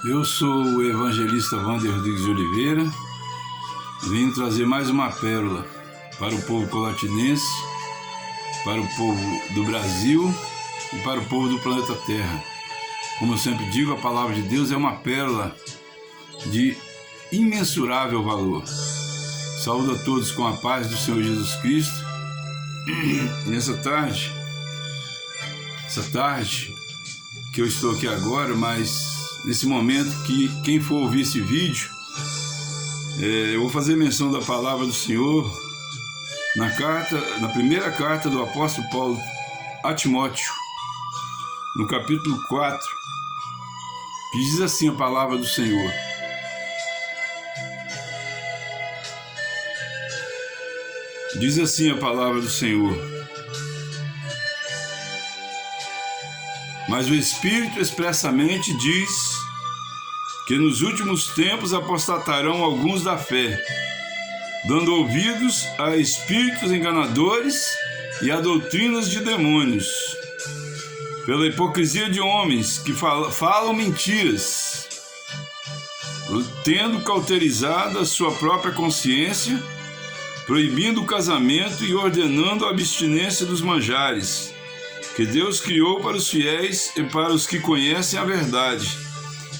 Eu sou o evangelista Wander Rodrigues de Oliveira, vim trazer mais uma pérola para o povo colatinense, para o povo do Brasil e para o povo do planeta Terra. Como eu sempre digo, a palavra de Deus é uma pérola de imensurável valor. Saúdo a todos com a paz do Senhor Jesus Cristo. Nessa tarde que eu estou aqui agora, mas nesse momento que quem for ouvir esse vídeo, eu vou fazer menção da palavra do Senhor na primeira carta do apóstolo Paulo a Timóteo, no capítulo 4, que diz assim a palavra do Senhor: diz assim a palavra do Senhor: mas o Espírito expressamente diz que nos últimos tempos apostatarão alguns da fé, dando ouvidos a espíritos enganadores e a doutrinas de demônios, pela hipocrisia de homens que falam mentiras, tendo cauterizado a sua própria consciência, proibindo o casamento e ordenando a abstinência dos manjares, que Deus criou para os fiéis e para os que conhecem a verdade,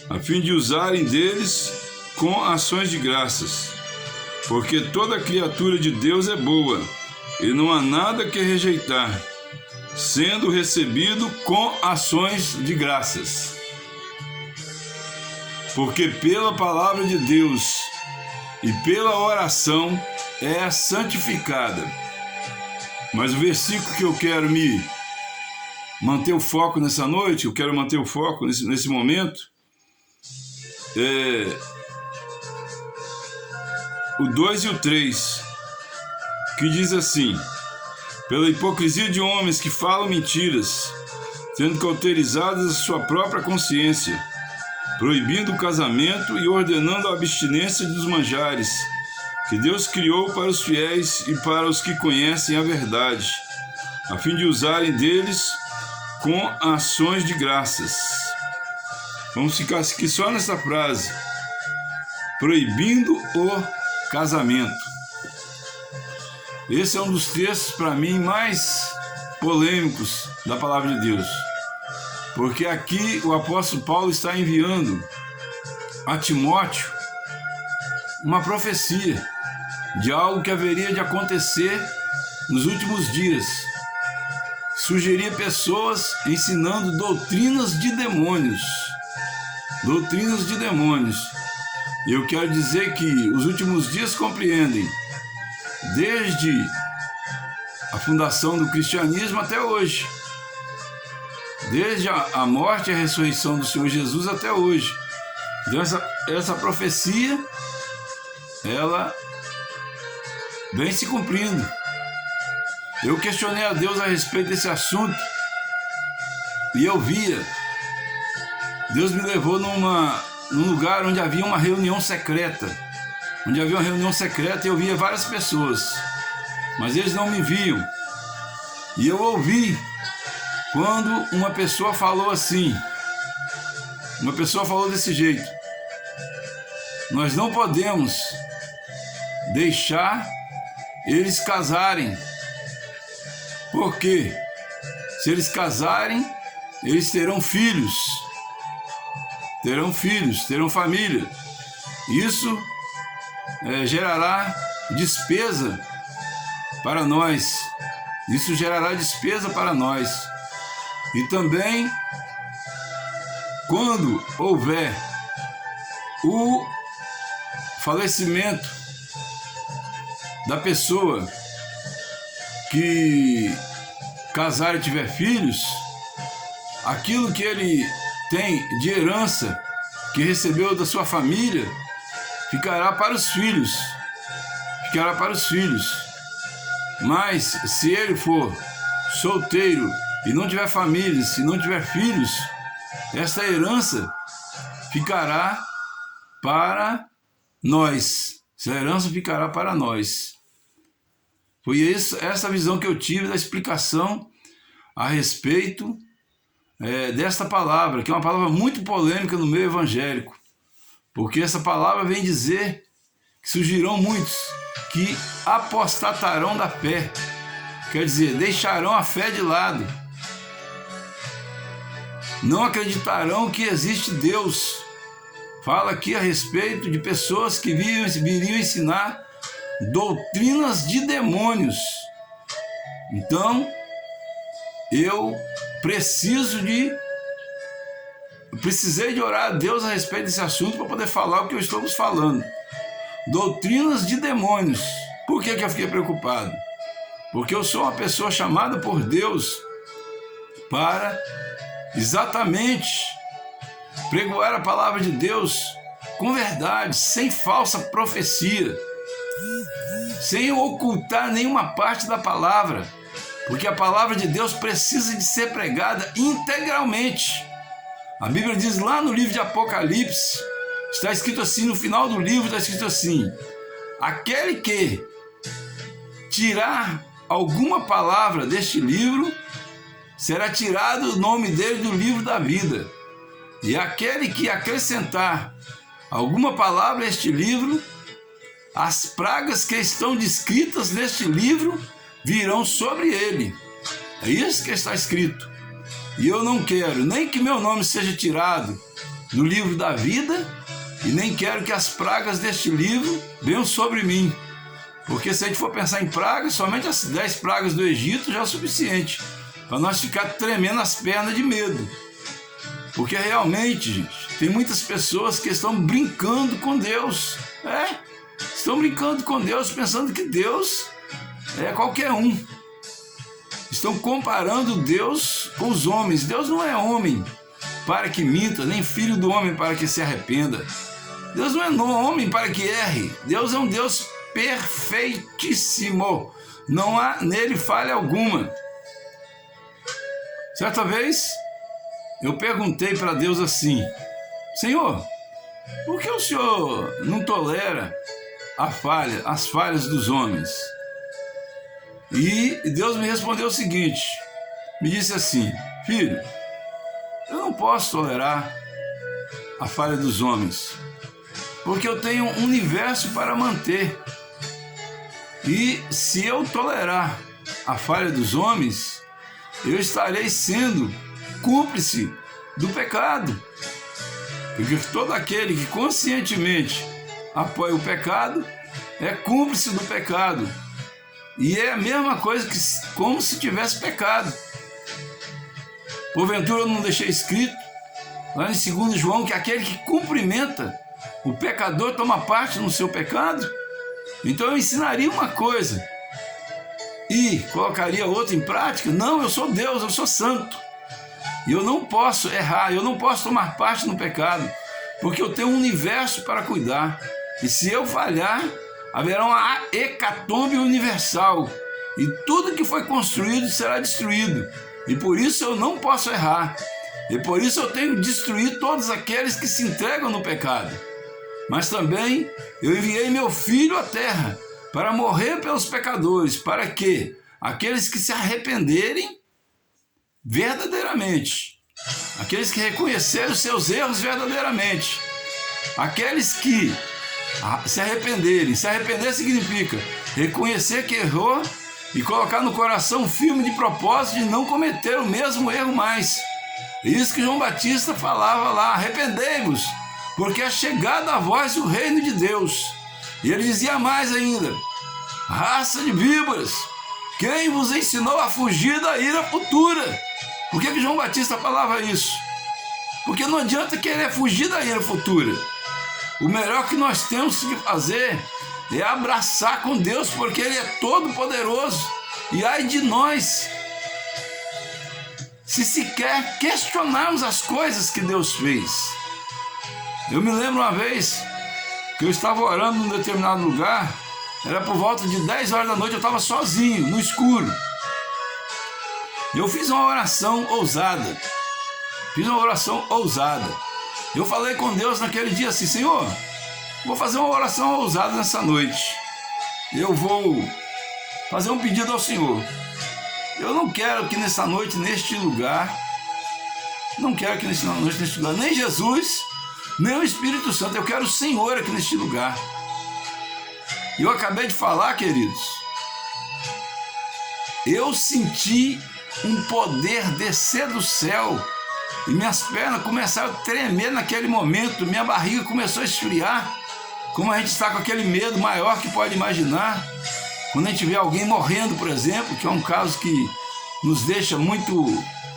a fim de usarem deles com ações de graças. Porque toda criatura de Deus é boa, e não há nada que rejeitar, sendo recebido com ações de graças. Porque pela palavra de Deus e pela oração é santificada. Mas o versículo que eu quero manter o foco nessa noite, eu quero manter o foco nesse momento, o 2 e o 3, que diz assim: pela hipocrisia de homens que falam mentiras, tendo cauterizadas a sua própria consciência, proibindo o casamento e ordenando a abstinência dos manjares, que Deus criou para os fiéis e para os que conhecem a verdade, a fim de usarem deles com ações de graças. Vamos ficar aqui só nessa frase: proibindo o casamento. Esse é um dos textos, para mim, mais polêmicos da palavra de Deus, porque aqui o apóstolo Paulo está enviando a Timóteo uma profecia de algo que haveria de acontecer nos últimos dias. Sugeria pessoas ensinando doutrinas de demônios. Doutrinas de demônios. E eu quero dizer que os últimos dias compreendem desde a fundação do cristianismo até hoje. Desde a morte e a ressurreição do Senhor Jesus até hoje. Então essa profecia, ela vem se cumprindo. Eu questionei a Deus a respeito desse assunto e eu via. Deus me levou num lugar onde havia uma reunião secreta. E eu via várias pessoas, mas eles não me viam. E eu ouvi quando uma pessoa falou assim, uma pessoa falou desse jeito: nós não podemos deixar eles casarem, porque se eles casarem, eles terão filhos, terão família. Isso gerará despesa para nós. E também, quando houver o falecimento da pessoa que casar e tiver filhos, aquilo que ele tem de herança, que recebeu da sua família, ficará para os filhos. Mas se ele for solteiro e não tiver família, se não tiver filhos, essa herança ficará para nós, essa herança ficará para nós. Foi essa visão que eu tive da explicação a respeito desta palavra, que é uma palavra muito polêmica no meio evangélico, porque essa palavra vem dizer que surgirão muitos que apostatarão da fé, quer dizer, deixarão a fé de lado, não acreditarão que existe Deus. Fala aqui a respeito de pessoas que viriam ensinar doutrinas de demônios. Então, eu precisei de orar a Deus a respeito desse assunto para poder falar o que eu estou vos falando. Doutrinas de demônios. Por que eu fiquei preocupado? Porque eu sou uma pessoa chamada por Deus para exatamente pregoar a palavra de Deus com verdade, sem falsa profecia, sem ocultar nenhuma parte da palavra, porque a palavra de Deus precisa de ser pregada integralmente. A Bíblia diz lá no livro de Apocalipse, está escrito assim, no final do livro está escrito assim: aquele que tirar alguma palavra deste livro, será tirado o nome dele do livro da vida. E aquele que acrescentar alguma palavra a este livro, as pragas que estão descritas neste livro virão sobre ele. É isso que está escrito. E eu não quero nem que meu nome seja tirado do livro da vida, e nem quero que as pragas deste livro venham sobre mim. Porque se a gente for pensar em pragas, somente as 10 pragas do Egito já é o suficiente para nós ficar tremendo as pernas de medo. Porque realmente, gente, tem muitas pessoas que estão brincando com Deus. Estão brincando com Deus, pensando que Deus é qualquer um. Estão comparando Deus com os homens. Deus não é homem para que minta, nem filho do homem para que se arrependa. Deus não é homem para que erre. Deus é um Deus perfeitíssimo. Não há nele falha alguma. Certa vez, eu perguntei para Deus assim: Senhor, por que o Senhor não tolera as falhas dos homens? E Deus me respondeu o seguinte, me disse assim: filho, eu não posso tolerar a falha dos homens, porque eu tenho um universo para manter. E se eu tolerar a falha dos homens, eu estarei sendo cúmplice do pecado. Porque todo aquele que conscientemente apoia o pecado é cúmplice do pecado. E é a mesma coisa que como se tivesse pecado. Porventura eu não deixei escrito lá em 2 João que aquele que cumprimenta o pecador toma parte no seu pecado? Então eu ensinaria uma coisa e colocaria outra em prática? Não, eu sou Deus, eu sou santo. E eu não posso errar, eu não posso tomar parte no pecado, porque eu tenho um universo para cuidar. E se eu falhar, haverá uma hecatombe universal. E tudo que foi construído será destruído. E por isso eu não posso errar. E por isso eu tenho que destruir todos aqueles que se entregam no pecado. Mas também eu enviei meu filho à terra para morrer pelos pecadores, para que aqueles que se arrependerem verdadeiramente, aqueles que reconheceram os seus erros verdadeiramente, aqueles que se arrependerem. Se arrepender significa reconhecer que errou e colocar no coração firme de propósito de não cometer o mesmo erro mais. É isso que João Batista falava lá: arrependei-vos, porque é chegada a vós o reino de Deus. E ele dizia mais ainda: raça de víboras, quem vos ensinou a fugir da ira futura? Por que João Batista falava isso? Porque não adianta querer fugir da ira futura. O melhor que nós temos que fazer é abraçar com Deus, porque Ele é todo poderoso. E ai de nós se sequer questionarmos as coisas que Deus fez. Eu me lembro uma vez que eu estava orando num determinado lugar, era por volta de 10 horas da noite, eu estava sozinho, no escuro. Eu fiz uma oração ousada. Eu falei com Deus naquele dia assim: Senhor, vou fazer uma oração ousada nessa noite. Eu vou fazer um pedido ao Senhor. Eu não quero que nessa noite, neste lugar, nem Jesus, nem o Espírito Santo, eu quero o Senhor aqui neste lugar. E eu acabei de falar, queridos, eu senti um poder descer do céu e minhas pernas começaram a tremer naquele momento, minha barriga começou a esfriar, como a gente está com aquele medo maior que pode imaginar, quando a gente vê alguém morrendo, por exemplo, que é um caso que nos deixa muito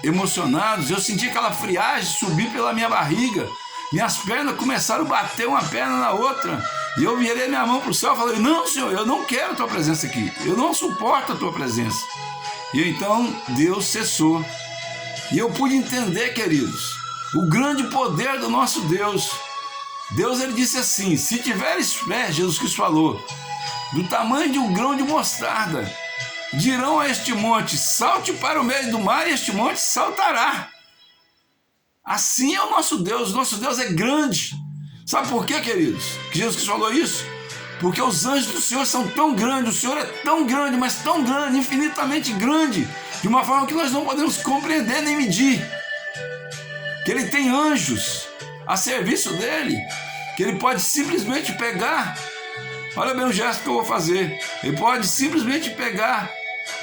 emocionados. Eu senti aquela friagem subir pela minha barriga, minhas pernas começaram a bater uma perna na outra, e eu virei minha mão para o céu e falei: não, Senhor, eu não quero a tua presença aqui, eu não suporto a tua presença. E então Deus cessou, e eu pude entender, queridos, o grande poder do nosso Deus. Deus, ele disse assim: se tiveres fé, Jesus Cristo falou, do tamanho de um grão de mostarda, dirão a este monte: salte para o meio do mar, e este monte saltará. Assim é o nosso Deus é grande. Sabe por quê, queridos, que Jesus Cristo falou isso? Porque os anjos do Senhor são tão grandes, o Senhor é tão grande, mas tão grande, infinitamente grande, de uma forma que nós não podemos compreender nem medir. Que Ele tem anjos a serviço dEle, que Ele pode simplesmente pegar, olha bem o gesto que eu vou fazer, Ele pode simplesmente pegar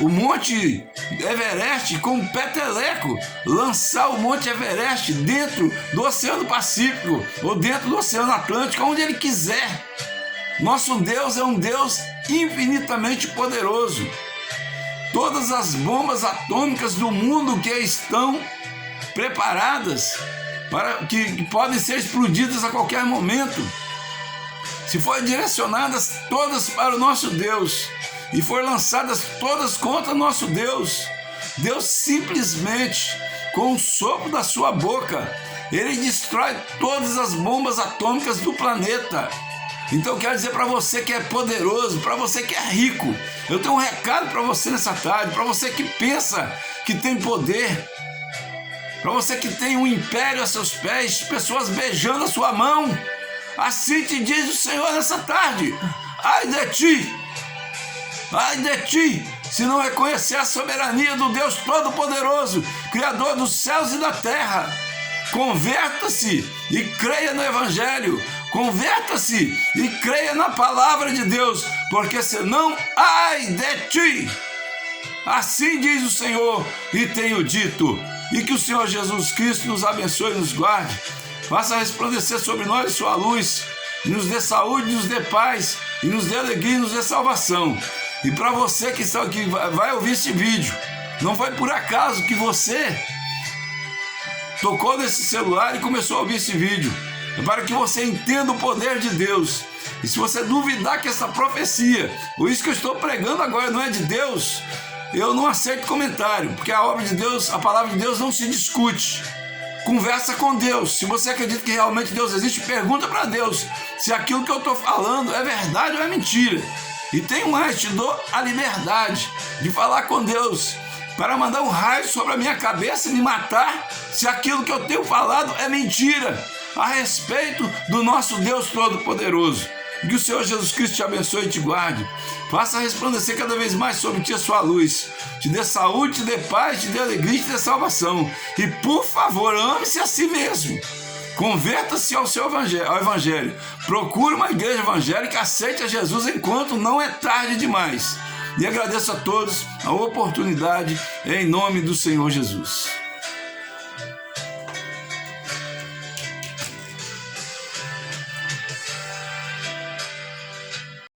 o Monte Everest com um peteleco, lançar o Monte Everest dentro do Oceano Pacífico ou dentro do Oceano Atlântico, onde Ele quiser. Nosso Deus é um Deus infinitamente poderoso. Todas as bombas atômicas do mundo que estão preparadas para que podem ser explodidas a qualquer momento, se forem direcionadas todas para o nosso Deus e forem lançadas todas contra o nosso Deus, Deus simplesmente, com o sopro da sua boca, Ele destrói todas as bombas atômicas do planeta. Então eu quero dizer para você que é poderoso, para você que é rico, eu tenho um recado para você nessa tarde, para você que pensa que tem poder, para você que tem um império a seus pés, pessoas beijando a sua mão. Assim te diz o Senhor nessa tarde: ai de ti, se não reconhecer a soberania do Deus Todo-Poderoso, Criador dos céus e da terra. Converta-se e creia no Evangelho, converta-se e creia na palavra de Deus, porque senão, ai de ti. Assim diz o Senhor, e tenho dito. E que o Senhor Jesus Cristo nos abençoe e nos guarde, faça resplandecer sobre nós sua luz, e nos dê saúde, nos dê paz, e nos dê alegria, e nos dê salvação. E para você que vai ouvir esse vídeo, não foi por acaso que você tocou nesse celular e começou a ouvir esse vídeo. É para que você entenda o poder de Deus. E se você duvidar que essa profecia, ou isso que eu estou pregando agora, não é de Deus, eu não aceito comentário, porque a obra de Deus, a palavra de Deus não se discute. Conversa com Deus. Se você acredita que realmente Deus existe, pergunta para Deus se aquilo que eu estou falando é verdade ou é mentira. E tem mais, te dou a liberdade de falar com Deus, para mandar um raio sobre a minha cabeça e me matar, se aquilo que eu tenho falado é mentira, a respeito do nosso Deus Todo-Poderoso. Que o Senhor Jesus Cristo te abençoe e te guarde, faça resplandecer cada vez mais sobre ti a sua luz, te dê saúde, te dê paz, te dê alegria, te dê salvação. E por favor, ame-se a si mesmo, converta-se ao Evangelho, procure uma igreja evangélica, aceite a Jesus enquanto não é tarde demais. E agradeço a todos a oportunidade, em nome do Senhor Jesus.